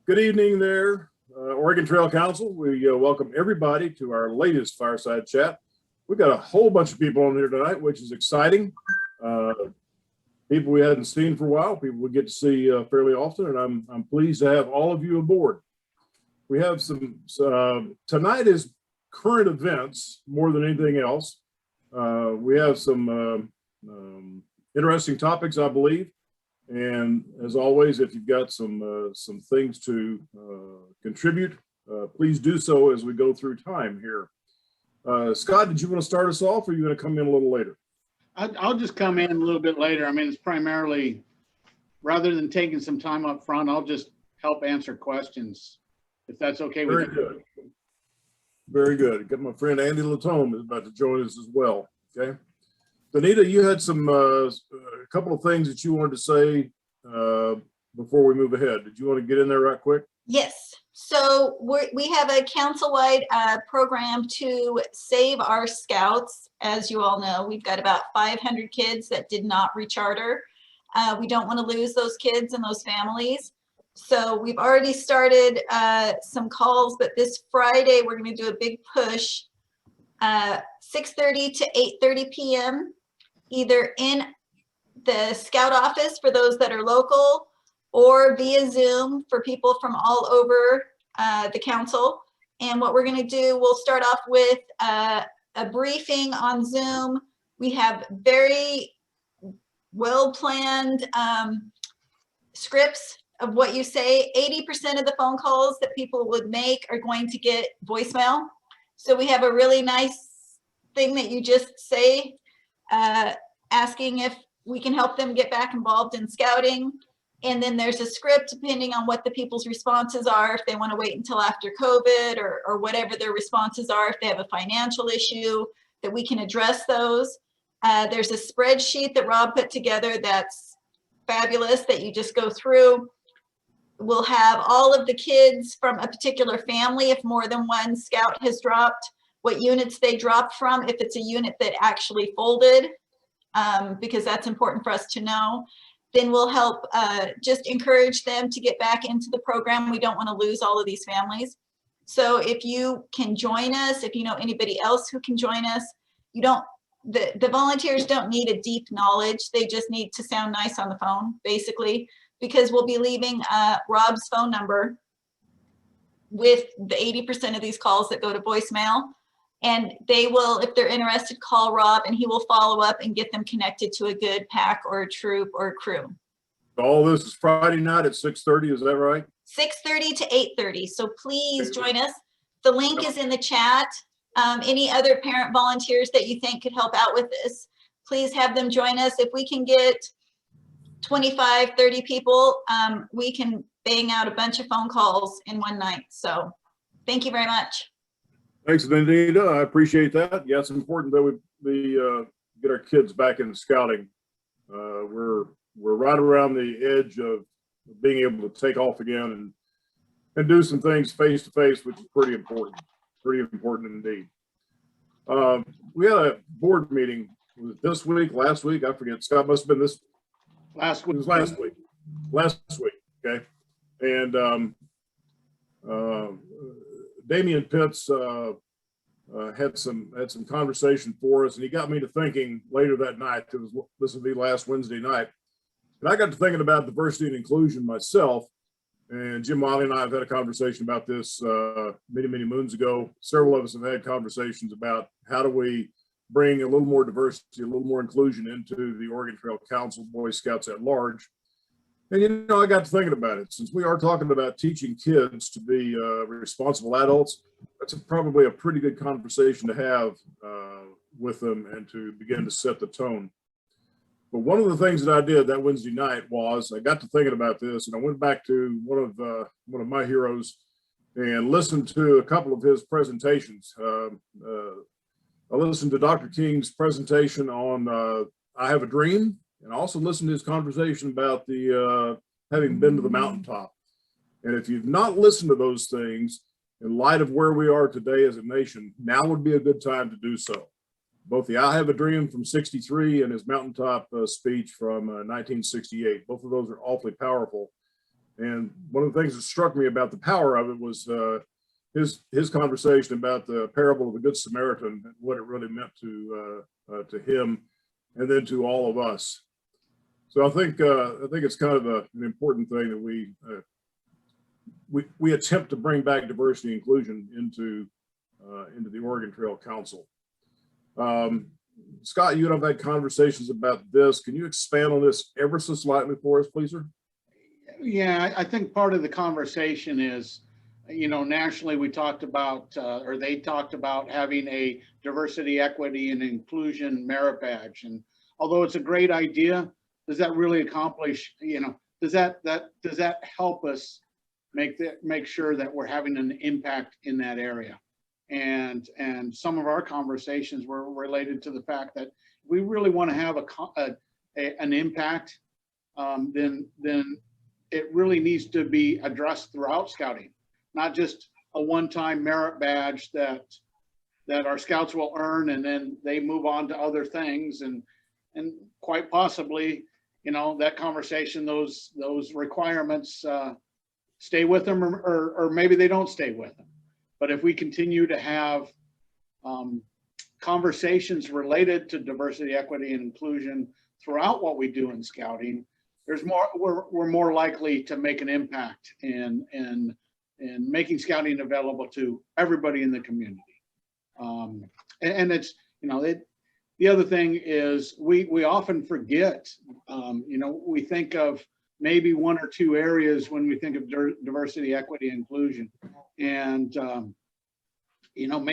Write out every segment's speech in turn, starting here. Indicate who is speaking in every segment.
Speaker 1: Good evening there, Oregon Trail Council. We welcome everybody to our latest Fireside Chat. We've got a whole bunch of people on here tonight, which is exciting. People we hadn't seen for a while, people we get to see fairly often, and I'm pleased to have all of you aboard. We have some, tonight is current events more than anything else. We have some interesting topics, I believe. And as always, if you've got some things to contribute, please do so as we go through time here. Scott, did you want to start us off, or are you going to come in a little later?
Speaker 2: I'll just come in a little bit later. I mean, it's primarily, rather than taking some time up front, I'll just help answer questions, if that's okay with you.
Speaker 1: Very good. Very good. Got my friend Andy Latome is about to join us as well. Okay. Danita, you had some a couple of things that you wanted to say before we move ahead. Did you want to get in there right quick?
Speaker 3: Yes. So we have a council-wide program to save our scouts. As you all know, we've got about 500 kids that did not recharter. We don't want to lose those kids and those families. So we've already started some calls, but this Friday we're going to do a big push, 6:30 to 8:30 p.m. either in the scout office for those that are local, or via Zoom for people from all over the council. And what we're going to do, we'll start off with a briefing on Zoom. We have very well-planned scripts of what you say. 80% of the phone calls that people would make are going to get voicemail. So we have a really nice thing that you just say, asking if we can help them get back involved in scouting. And then there's a script depending on what the people's responses are, if they want to wait until after COVID or whatever their responses are, if they have a financial issue, that we can address those. There's a spreadsheet that Rob put together that's fabulous that you just go through. We'll have all of the kids from a particular family, if more than one scout has dropped, what units they dropped from, if it's a unit that actually folded, because that's important for us to know. Then we'll help just encourage them to get back into the program. We don't want to lose all of these families. So if you can join us, if you know anybody else who can join us, you don't, the volunteers don't need a deep knowledge. They just need to sound nice on the phone, basically, because we'll be leaving Rob's phone number with the 80% of these calls that go to voicemail. And they will, if they're interested, call Rob and he will follow up and get them connected to a good pack or a troop or a crew.
Speaker 1: All this is Friday night at 6:30, is that right?
Speaker 3: 6:30 to 8:30. So please join us. The link is in the chat. Any other parent volunteers that you think could help out with this, please have them join us. If we can get 25, 30 people, we can bang out a bunch of phone calls in one night. So thank you very much.
Speaker 1: Thanks, Danita. I appreciate that. Yeah, it's important that we get our kids back in scouting. We're right around the edge of being able to take off again and do some things face to face, which is pretty important indeed. We had a board meeting. Was it this week, last week? I forget. Scott, must have been this
Speaker 2: Last week.
Speaker 1: It was last week. Last week, okay. And Damian Pitts had some conversation for us, and he got me to thinking later that night. This would be last Wednesday night, and I got to thinking about diversity and inclusion myself. And Jim Wiley and I have had a conversation about this many moons ago. Several of us have had conversations about how do we bring a little more diversity, a little more inclusion into the Oregon Trail Council, Boy Scouts at large. And, you know, I got to thinking about it. Since we are talking about teaching kids to be responsible adults, that's probably a pretty good conversation to have with them and to begin to set the tone. But one of the things that I did that Wednesday night was I got to thinking about this, and I went back to one of my heroes and listened to a couple of his presentations. I listened to Dr. King's presentation on I Have a Dream, and I also listened to his conversation about the having been to the mountaintop. And if you've not listened to those things, in light of where we are today as a nation, now would be a good time to do so. Both the I Have a Dream from '63 and his mountaintop speech from 1968, both of those are awfully powerful. And one of the things that struck me about the power of it was his conversation about the parable of the Good Samaritan and what it really meant to him and then to all of us. So I think it's kind of an important thing that we attempt to bring back diversity and inclusion into the Oregon Trail Council. Scott, you and I've had conversations about this. Can you expand on this ever so slightly for us, please, sir?
Speaker 2: Yeah, I think part of the conversation is, you know, nationally we talked about, or they talked about having a diversity, equity, and inclusion merit badge. And although it's a great idea, does that really accomplish, you know, does that help us make sure that we're having an impact in that area? And some of our conversations were related to the fact that we really want to have an impact, then it really needs to be addressed throughout scouting, not just a one-time merit badge that our scouts will earn and then they move on to other things, and quite possibly, you know, that conversation, those requirements stay with them, or maybe they don't stay with them. But if we continue to have conversations related to diversity, equity, and inclusion throughout what we do in scouting, we're more likely to make an impact in making scouting available to everybody in the community. And it's, you know, the other thing is we often forget, you know, we think of maybe one or two areas when we think of diversity, equity, inclusion. And, you know,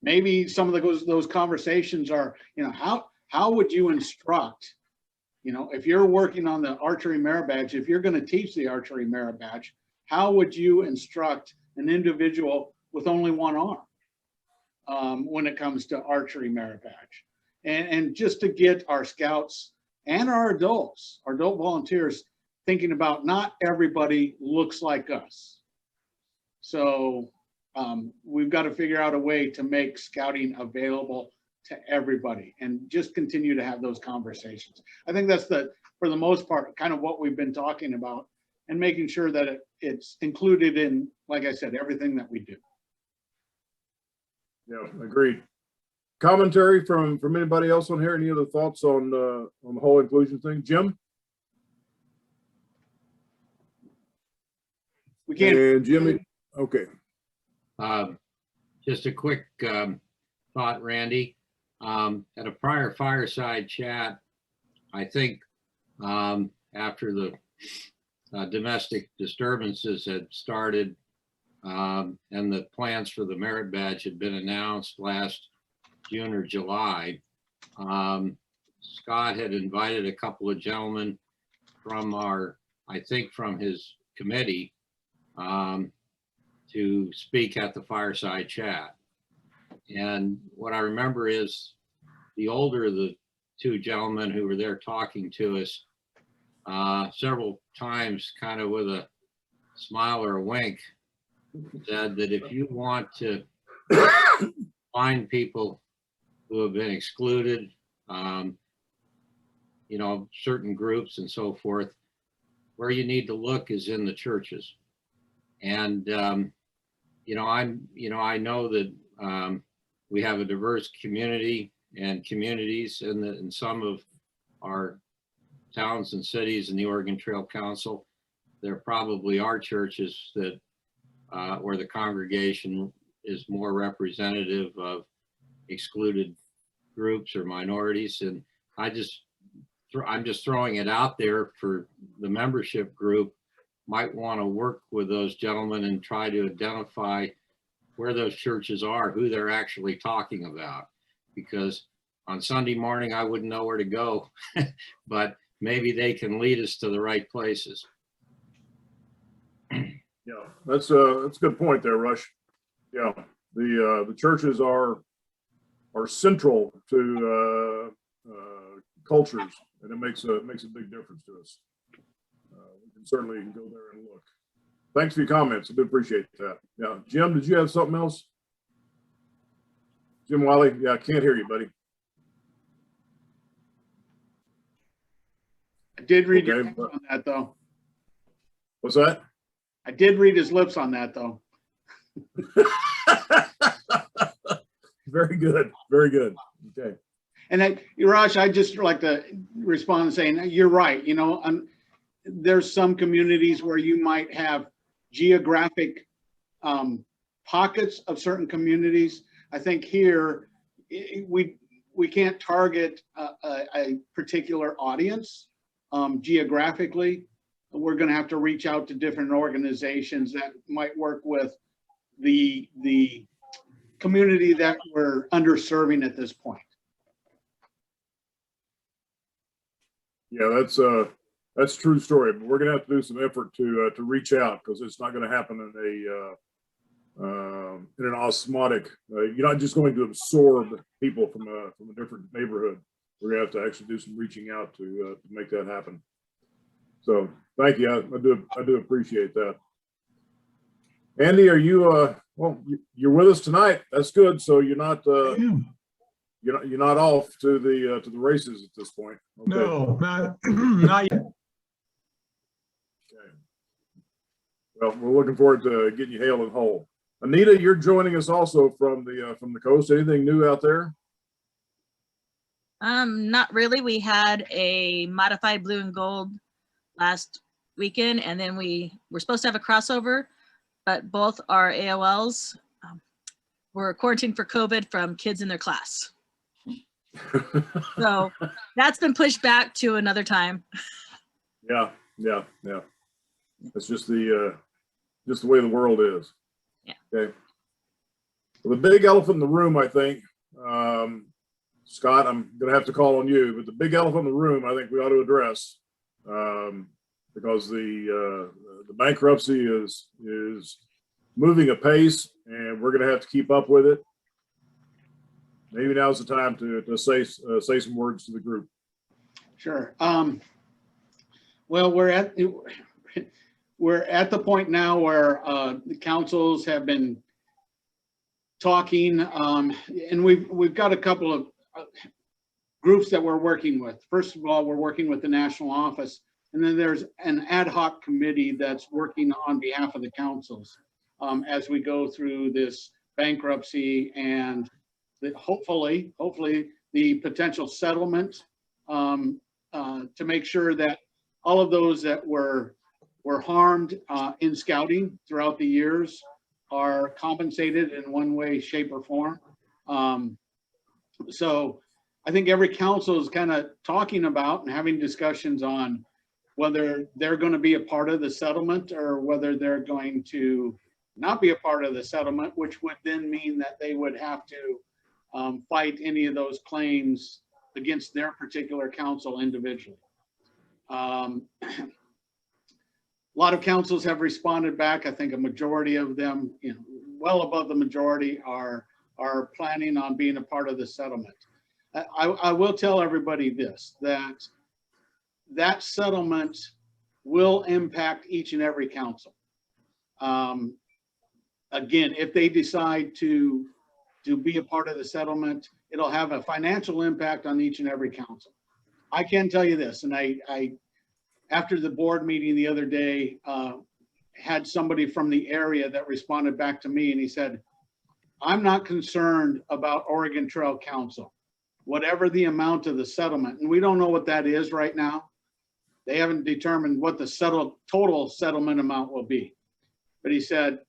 Speaker 2: maybe some of those conversations are, you know, how would you instruct, you know, if you're working on the archery merit badge, if you're going to teach the archery merit badge, how would you instruct an individual with only one arm when it comes to archery merit badge? And just to get our scouts and our adult volunteers thinking about, not everybody looks like us. So we've got to figure out a way to make scouting available to everybody and just continue to have those conversations. I think that's for the most part, kind of what we've been talking about, and making sure that it's included in, like I said, everything that we do.
Speaker 1: Yeah, agreed. Commentary from anybody else on here? Any other thoughts on the whole inclusion thing? Jim?
Speaker 2: We can't.
Speaker 1: And Jimmy? Okay.
Speaker 4: Just a quick thought, Randy. At a prior fireside chat, I think after the domestic disturbances had started and the plans for the merit badge had been announced last June or July, Scott had invited a couple of gentlemen from from his committee to speak at the fireside chat. And what I remember is the older of the two gentlemen who were there talking to us several times, kind of with a smile or a wink, said that if you want to find people who have been excluded, you know, certain groups and so forth, where you need to look is in the churches. And you know, I know that we have a diverse community and communities in some of our towns and cities in the Oregon Trail Council. There probably are churches that where the congregation is more representative of excluded groups or minorities, and I'm just throwing it out there for the membership group might want to work with those gentlemen and try to identify where those churches are, who they're actually talking about. Because on Sunday morning, I wouldn't know where to go, but maybe they can lead us to the right places.
Speaker 1: Yeah, that's a good point there, Rush. Yeah, the churches are central to cultures, and it makes a big difference to us. We can certainly go there and look. Thanks for your comments. I do appreciate that. Yeah, Jim, did you have something else? Jim Wiley? Yeah, I can't hear you, buddy.
Speaker 2: I did read your text on that, though.
Speaker 1: What's that?
Speaker 2: I did read his lips on that, though.
Speaker 1: Very good. Very good. Okay.
Speaker 2: And Raj, I just like to respond saying, you're right. You know, there's some communities where you might have geographic pockets of certain communities. I think here we can't target a particular audience geographically. We're going to have to reach out to different organizations that might work with the community that we're underserving at this point.
Speaker 1: Yeah, that's a true story. But we're going to have to do some effort to reach out, because it's not going to happen in an osmotic. You're not just going to absorb people from a different neighborhood. We're going to have to actually do some reaching out to make that happen. So thank you. I do appreciate that. Andy, are you well? You're with us tonight. That's good. So you're not you're not off to the races at this point. Okay.
Speaker 5: No, not yet.
Speaker 1: Okay. Well, we're looking forward to getting you hail and whole. Anita, you're joining us also from the coast. Anything new out there?
Speaker 6: Not really. We had a modified blue and gold last weekend, and then we were supposed to have a crossover, but both our AOLs were quarantined for COVID from kids in their class. So that's been pushed back to another time.
Speaker 1: Yeah. That's just the way the world is.
Speaker 6: Yeah.
Speaker 1: Okay. Well, the big elephant in the room, I think, Scott, I'm going to have to call on you, but the big elephant in the room, I think we ought to address, because the bankruptcy is moving apace, and we're going to have to keep up with it. Maybe now's the time to say some words to the group.
Speaker 2: Sure. Well, we're at the point now where the councils have been talking, and we've got a couple of groups that we're working with. First of all, we're working with the national office, and then there's an ad hoc committee that's working on behalf of the councils as we go through this bankruptcy and hopefully the potential settlement, to make sure that all of those that were harmed in scouting throughout the years are compensated in one way, shape, or form. So I think every council is kind of talking about and having discussions on whether they're going to be a part of the settlement or whether they're going to not be a part of the settlement, which would then mean that they would have to fight any of those claims against their particular council individually. A lot of councils have responded back. I think a majority of them, well above the majority, are planning on being a part of the settlement. I will tell everybody this, that settlement will impact each and every council. Again, if they decide to be a part of the settlement, it'll have a financial impact on each and every council. I can tell you this, and I after the board meeting the other day, had somebody from the area that responded back to me, and he said, I'm not concerned about Oregon Trail Council. Whatever the amount of the settlement, and we don't know what that is right now. They haven't determined what the total settlement amount will be. But he said,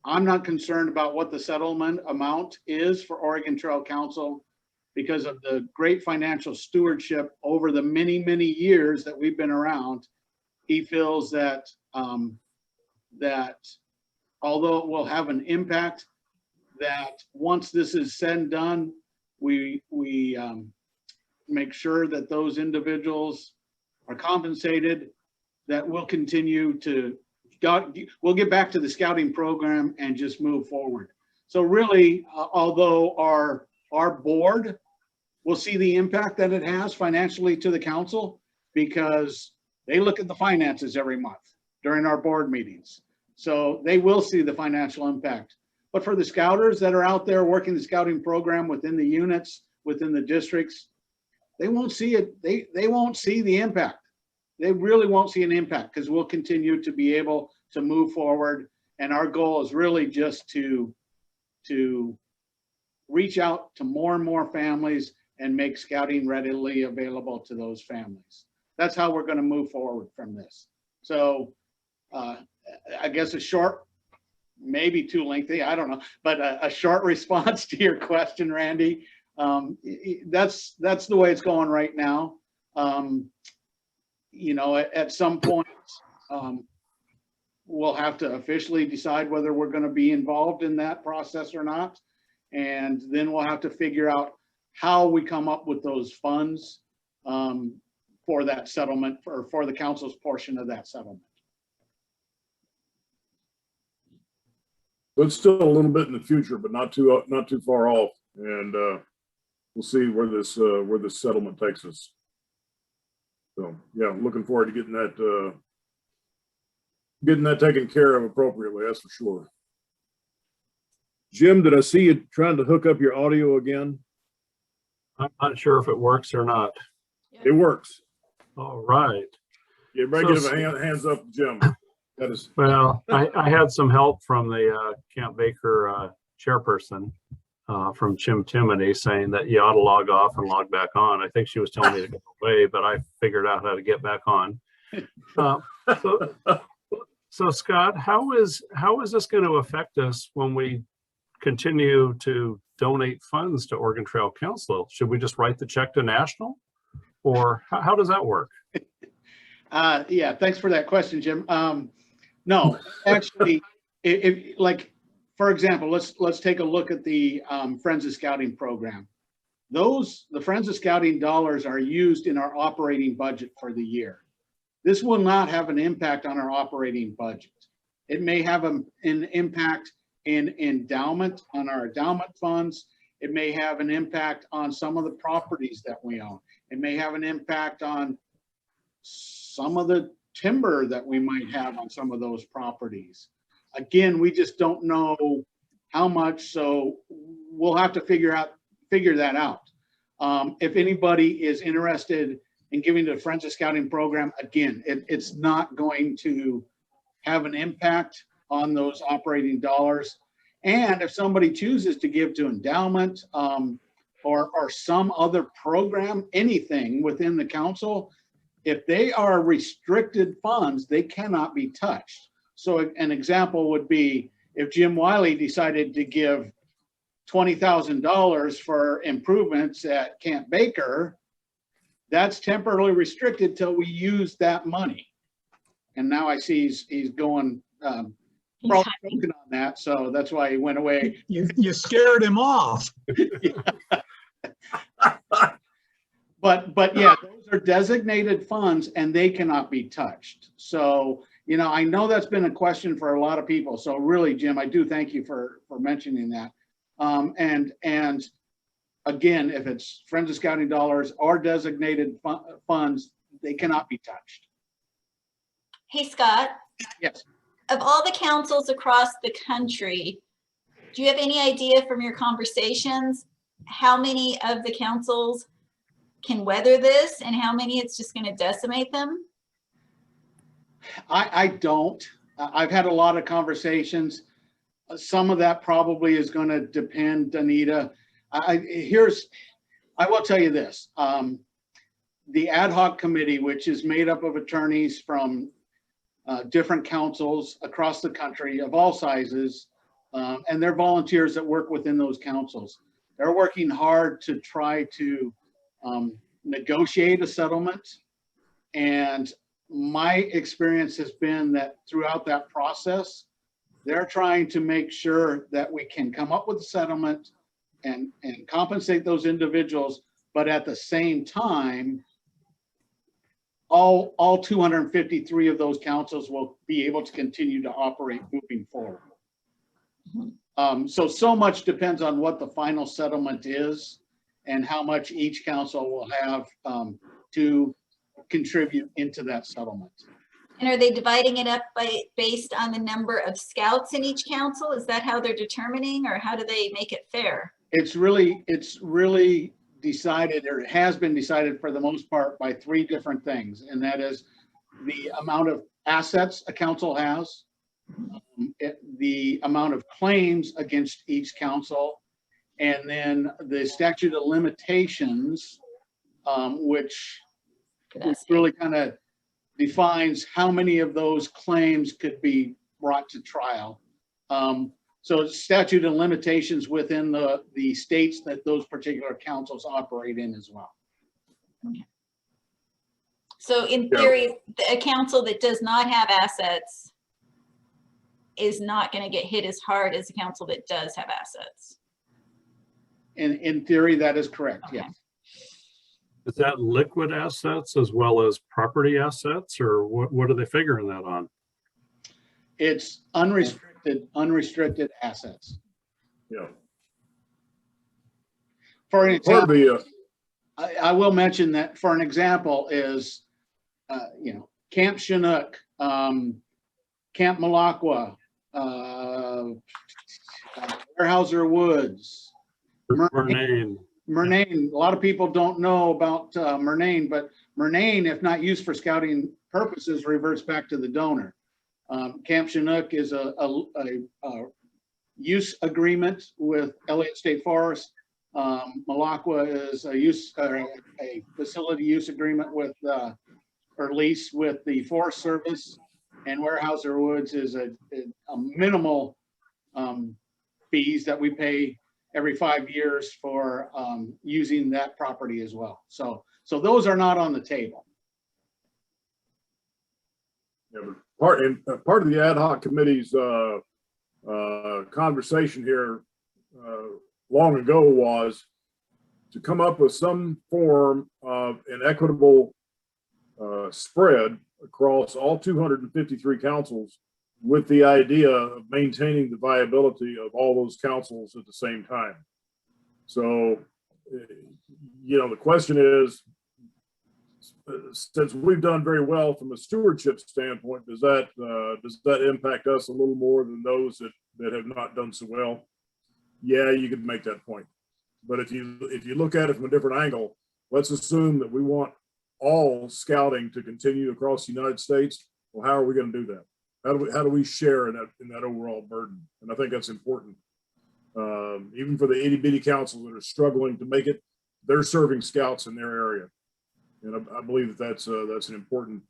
Speaker 2: I'm not concerned about what the settlement amount is for Oregon Trail Council because of the great financial stewardship over the many, many years that we've been around. He feels that that although it will have an impact, that once this is said and done, we make sure that those individuals are compensated, that we'll continue to, we'll get back to the scouting program and just move forward. So really, although our board will see the impact that it has financially to the council, because they look at the finances every month during our board meetings. So they will see the financial impact. But for the scouters that are out there working the scouting program within the units, within the districts, they won't see it. They won't see the impact. they really won't see an impact because we'll continue to be able to move forward. And our goal is really just to reach out to more and more families and make scouting readily available to those families. That's how we're going to move forward from this. So I guess a short, maybe too lengthy, I don't know, but a short response to your question, Randy. That's the way it's going right now. You know, at some point, we'll have to officially decide whether we're going to be involved in that process or not. And then we'll have to figure out how we come up with those funds for that settlement, for the council's portion of that settlement.
Speaker 1: But it's still a little bit in the future, but not too far off. And we'll see where this settlement takes us. So yeah, I'm looking forward to getting that taken care of appropriately. That's for sure. Jim, did I see you trying to hook up your audio again?
Speaker 7: I'm not sure if it works or not.
Speaker 1: It works.
Speaker 7: All right.
Speaker 1: Yeah, everybody give a hands up, Jim. That is.
Speaker 7: Well, I had some help from the Camp Baker chairperson from Jim Timony saying that you ought to log off and log back on. I think she was telling me to go away, but I figured out how to get back on. So Scott, how is this going to affect us when we continue to donate funds to Oregon Trail Council? Should we just write the check to National, or how does that work?
Speaker 2: Yeah, thanks for that question, Jim. No, actually, if like, for example, let's take a look at the Friends of Scouting program. The Friends of Scouting dollars are used in our operating budget for the year. This will not have an impact on our operating budget. It may have an impact in endowment, on our endowment funds. It may have an impact on some of the properties that we own. It may have an impact on some of the timber that we might have on some of those properties. Again, we just don't know how much, so we'll have to figure that out. If anybody is interested in giving to the Friends of Scouting program, again, it's not going to have an impact on those operating dollars. And if somebody chooses to give to endowment or some other program, anything within the council, if they are restricted funds, they cannot be touched. So an example would be if Jim Wiley decided to give $20,000 for improvements at Camp Baker, that's temporarily restricted till we use that money. And now I see he's going probably working on that, so that's why he went away.
Speaker 5: You scared him off.
Speaker 2: But yeah, those are designated funds and they cannot be touched. So, you know, I know that's been a question for a lot of people. So really, Jim, I do thank you for mentioning that. And again, if it's Friends of Scouting dollars or designated funds, they cannot be touched.
Speaker 3: Hey, Scott.
Speaker 2: Yes.
Speaker 3: Of all the councils across the country, do you have any idea from your conversations how many of the councils can weather this and how many it's just going to decimate them?
Speaker 2: I don't. I've had a lot of conversations. Some of that probably is going to depend, Anita. I will tell you this. The ad hoc committee, which is made up of attorneys from different councils across the country of all sizes, and they're volunteers that work within those councils. They're working hard to try to negotiate a settlement. And my experience has been that throughout that process, they're trying to make sure that we can come up with a settlement and compensate those individuals, but at the same time, all 253 of those councils will be able to continue to operate moving forward. So much depends on what the final settlement is and how much each council will have to contribute into that settlement.
Speaker 3: And are they dividing it up based on the number of scouts in each council? Is that how they're determining, or how do they make it fair?
Speaker 2: It's really decided, or it has been decided for the most part, by three different things. And that is the amount of assets a council has, the amount of claims against each council, and then the statute of limitations, which really kind of defines how many of those claims could be brought to trial. So statute of limitations within the states that those particular councils operate in as well.
Speaker 3: So in theory, a council that does not have assets is not going to get hit as hard as a council that does have assets.
Speaker 2: In theory, that is correct,
Speaker 3: Okay.
Speaker 2: yes.
Speaker 7: Is that liquid assets as well as property assets, or what are they figuring that on?
Speaker 2: It's unrestricted assets.
Speaker 1: Yeah.
Speaker 2: For an
Speaker 1: Part of
Speaker 2: example,
Speaker 1: the,
Speaker 2: I will mention that for an example is, Camp Chinook, Camp Malacqua, Weyerhaeuser Woods,
Speaker 7: Murnane.
Speaker 2: Murnane. A lot of people don't know about Murnane, but Murnane, if not used for scouting purposes, reverts back to the donor. Camp Chinook is a use agreement with Elliott State Forest. Malacqua is a facility use agreement with or lease with the Forest Service, and Weyerhaeuser Woods is a minimal fees that we pay every 5 years for using that property as well. So those are not on the table.
Speaker 1: yeah, but part of the ad hoc committee's conversation here long ago was to come up with some form of an equitable spread across all 253 councils, with the idea of maintaining the viability of all those councils at the same time. So, the question is, since we've done very well from a stewardship standpoint, does that impact us a little more than those that have not done so well? Yeah, you could make that point. But if you look at it from a different angle, let's assume that we want all scouting to continue across the United States. Well, how are we going to do that? How do we share in that overall burden? And I think that's important. Even for the itty bitty councils that are struggling to make it, they're serving scouts in their area, and I believe that's an important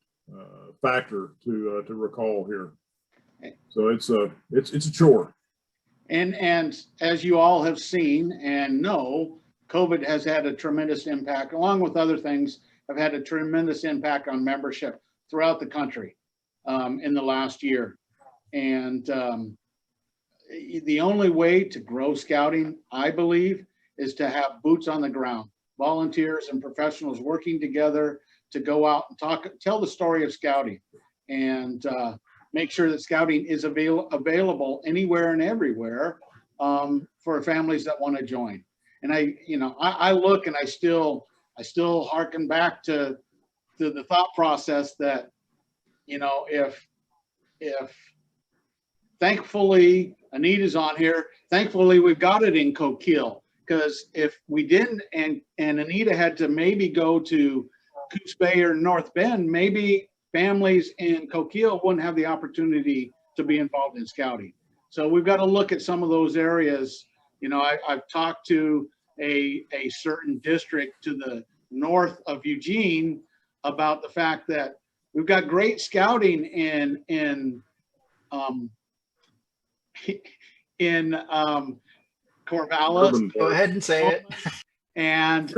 Speaker 1: factor to recall here. So it's a chore.
Speaker 2: And as you all have seen and know, COVID has had a tremendous impact, along with other things, have had a tremendous impact on membership throughout the country in the last year. And the only way to grow scouting, I believe, is to have boots on the ground, volunteers and professionals working together to go out and tell the story of scouting, and make sure that scouting is available anywhere and everywhere for families that want to join. And I look and I still hearken back to the thought process that, if thankfully Anita's on here, thankfully we've got it in Coquille, because if we didn't and Anita had to maybe go to Coos Bay or North Bend, maybe families in Coquille wouldn't have the opportunity to be involved in scouting. So we've got to look at some of those areas. I've talked to a certain district to the north of Eugene about the fact that we've got great scouting in Corvallis.
Speaker 8: Go ahead and say it.
Speaker 2: And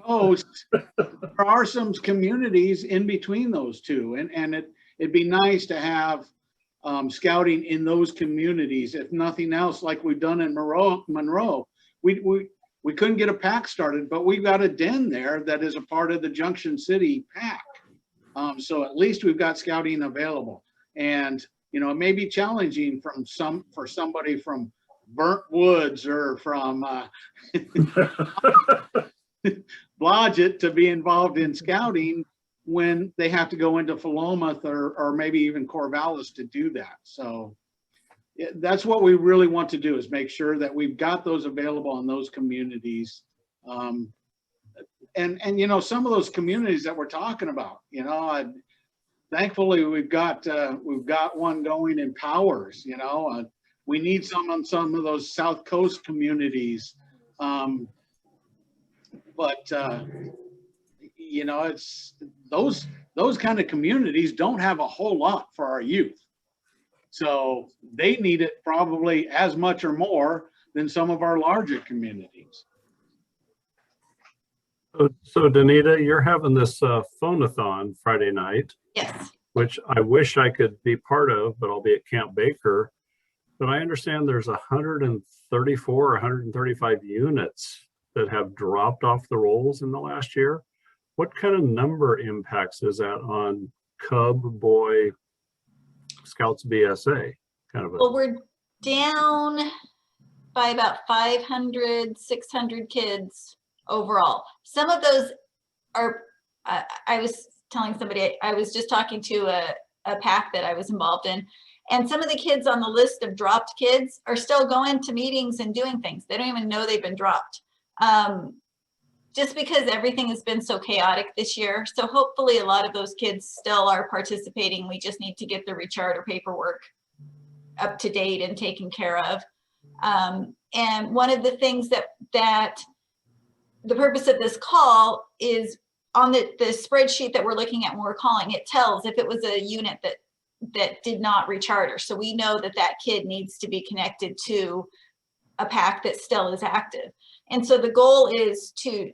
Speaker 2: coast, there are some communities in between those two, and it'd be nice to have scouting in those communities, if nothing else, like we've done in Monroe. We couldn't get a pack started, but we've got a den there that is a part of the Junction City pack. So at least we've got scouting available. And it may be challenging for somebody from Burnt Woods or from Blodgett to be involved in scouting when they have to go into Philomath or maybe even Corvallis to do that. So that's what we really want to do, is make sure that we've got those available in those communities. And some of those communities that we're talking about, thankfully we've got one going in Powers, you know. We need some on some of those South Coast communities. But you know, it's those kind of communities don't have a whole lot for our youth. So they need it probably as much or more than some of our larger communities.
Speaker 7: So Danita, you're having this phone-a-thon Friday night,
Speaker 3: Yes.
Speaker 7: which I wish I could be part of, but I'll be at Camp Baker. But I understand there's 134 or 135 units that have dropped off the rolls in the last year. What kind of number impacts is that on Cub, Boy, Scouts, BSA? Kind of a,
Speaker 3: Well, we're down by about 500, 600 kids overall. Some of those are, I was telling somebody, I was just talking to a pack that I was involved in, and some of the kids on the list of dropped kids are still going to meetings and doing things. They don't even know they've been dropped. Just because everything has been so chaotic this year. So hopefully a lot of those kids still are participating. We just need to get the recharter paperwork up to date and taken care of. And one of the things that the purpose of this call is on the spreadsheet that we're looking at when we're calling, it tells if it was a unit that did not recharter. So we know that that kid needs to be connected to a pack that still is active. And so the goal is to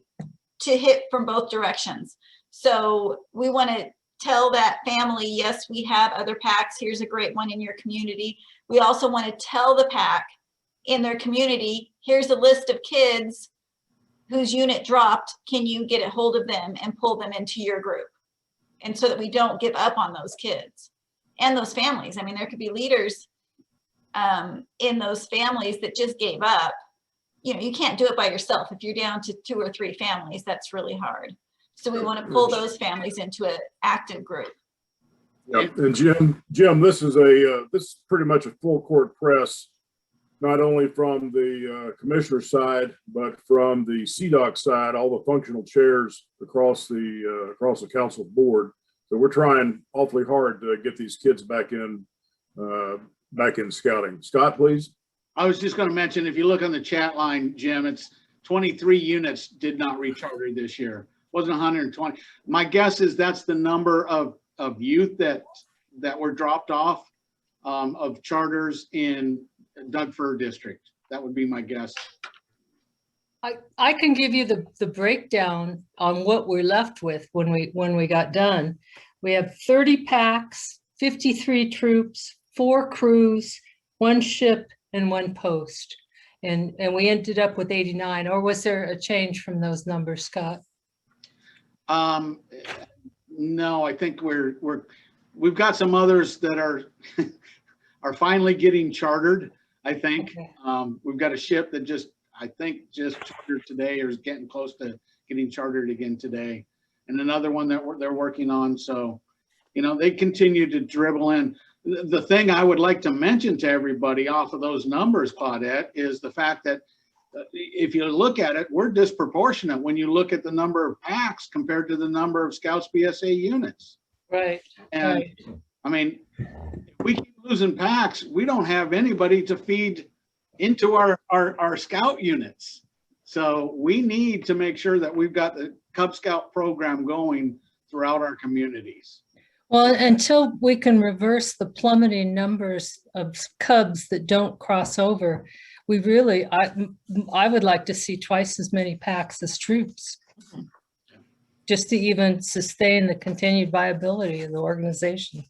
Speaker 3: hit from both directions. So we want to tell that family, yes, we have other packs. Here's a great one in your community. We also want to tell the pack in their community, here's a list of kids whose unit dropped. Can you get a hold of them and pull them into your group? And so that we don't give up on those kids and those families. I mean, there could be leaders in those families that just gave up. You know, you can't do it by yourself. If you're down to 2 or 3 families, that's really hard. So we want to pull those families into an active group.
Speaker 1: Yep. And Jim, this is pretty much a full court press, not only from the commissioner side, but from the CDOC side, all the functional chairs across the council board. So we're trying awfully hard to get these kids back in scouting. Scott, please.
Speaker 2: I was just going to mention, if you look on the chat line, Jim, it's 23 units did not recharter this year. It wasn't 120. My guess is that's the number of youth that were dropped off of charters in Doug Fir District. That would be my guess.
Speaker 8: I can give you the breakdown on what we're left with when we got done. We have 30 packs, 53 troops, 4 crews, 1 ship, and 1 post. And we ended up with 89. Or was there a change from those numbers, Scott?
Speaker 2: No, I think we've got some others that are finally getting chartered. I think
Speaker 8: Okay.
Speaker 2: we've got a ship that just chartered today, or is getting close to getting chartered again today, and another one that they're working on. So, you know, they continue to dribble in. The thing I would like to mention to everybody off of those numbers, Claudette, is the fact that if you look at it, we're disproportionate when you look at the number of packs compared to the number of Scouts BSA units.
Speaker 8: Right.
Speaker 2: And
Speaker 8: right.
Speaker 2: I mean, if we keep losing packs, we don't have anybody to feed into our Scout units. So we need to make sure that we've got the Cub Scout program going throughout our communities.
Speaker 8: Well, until we can reverse the plummeting numbers of Cubs that don't cross over, we really, I would like to see twice as many packs as troops, just to even sustain the continued viability of the organization.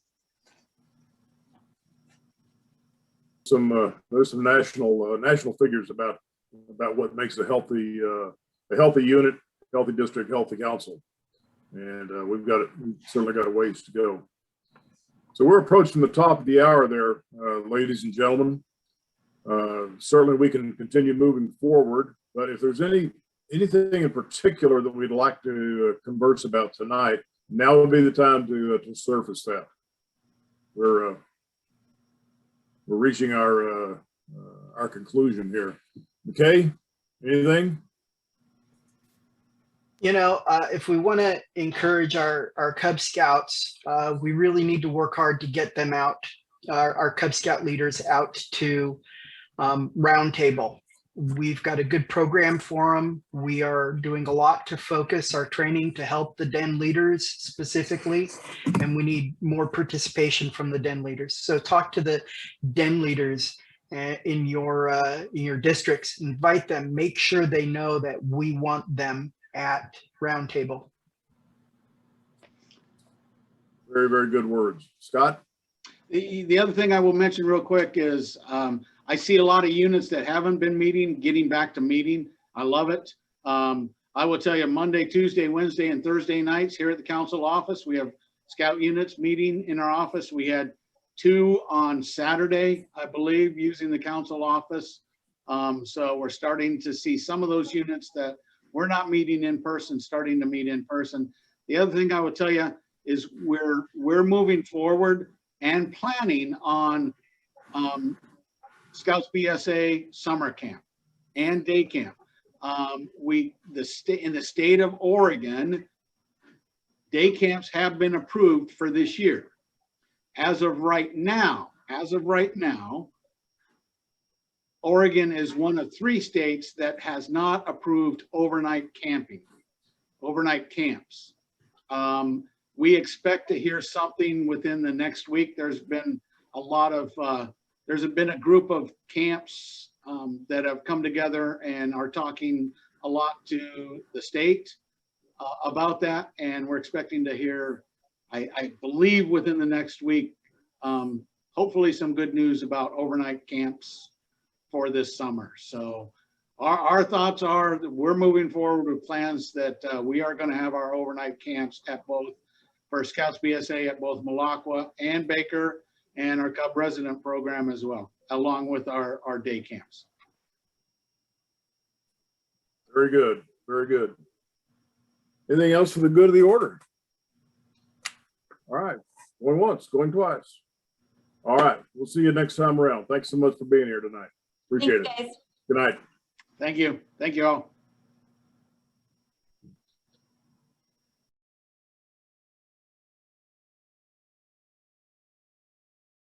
Speaker 1: There's some national figures about what makes a healthy unit, healthy district, healthy council. And we've certainly got a ways to go. So we're approaching the top of the hour there, ladies and gentlemen. Certainly we can continue moving forward, but if there's anything in particular that we'd like to converse about tonight, now would be the time to surface that. We're reaching our conclusion here. Okay, anything?
Speaker 9: If we want to encourage our Cub Scouts, we really need to work hard to get them out, our Cub Scout leaders out to Roundtable. We've got a good program for them. We are doing a lot to focus our training to help the den leaders specifically, and we need more participation from the den leaders. So talk to the den leaders in your districts, invite them, make sure they know that we want them at Roundtable.
Speaker 1: Very, very good words. Scott?
Speaker 2: The other thing I will mention real quick is I see a lot of units that haven't been meeting, getting back to meeting. I love it. I will tell you, Monday, Tuesday, Wednesday, and Thursday nights here at the council office, we have scout units meeting in our office. We had 2 on Saturday, I believe, using the council office. So we're starting to see some of those units that we're not meeting in person, starting to meet in person. The other thing I would tell you is we're moving forward and planning on Scouts BSA summer camp and day camp. In the state of Oregon, day camps have been approved for this year. As of right now, Oregon is one of 3 states that has not approved overnight camping, overnight camps. We expect to hear something within the next week. There's been a lot of, there's been a group of camps that have come together and are talking a lot to the state about that. And we're expecting to hear, I believe within the next week, hopefully some good news about overnight camps for this summer. So our thoughts are that we're moving forward with plans that we are going to have our overnight camps at both, for Scouts BSA at both Malacca and Baker, and our Cub resident program as well, along with our day camps.
Speaker 1: Very good. Very good. Anything else for the good of the order? All right. Going once, going twice. All right. We'll see you next time around. Thanks so much for being here tonight. Appreciate
Speaker 3: Thanks,
Speaker 1: it.
Speaker 3: guys.
Speaker 1: Good night.
Speaker 2: Thank you. Thank you all.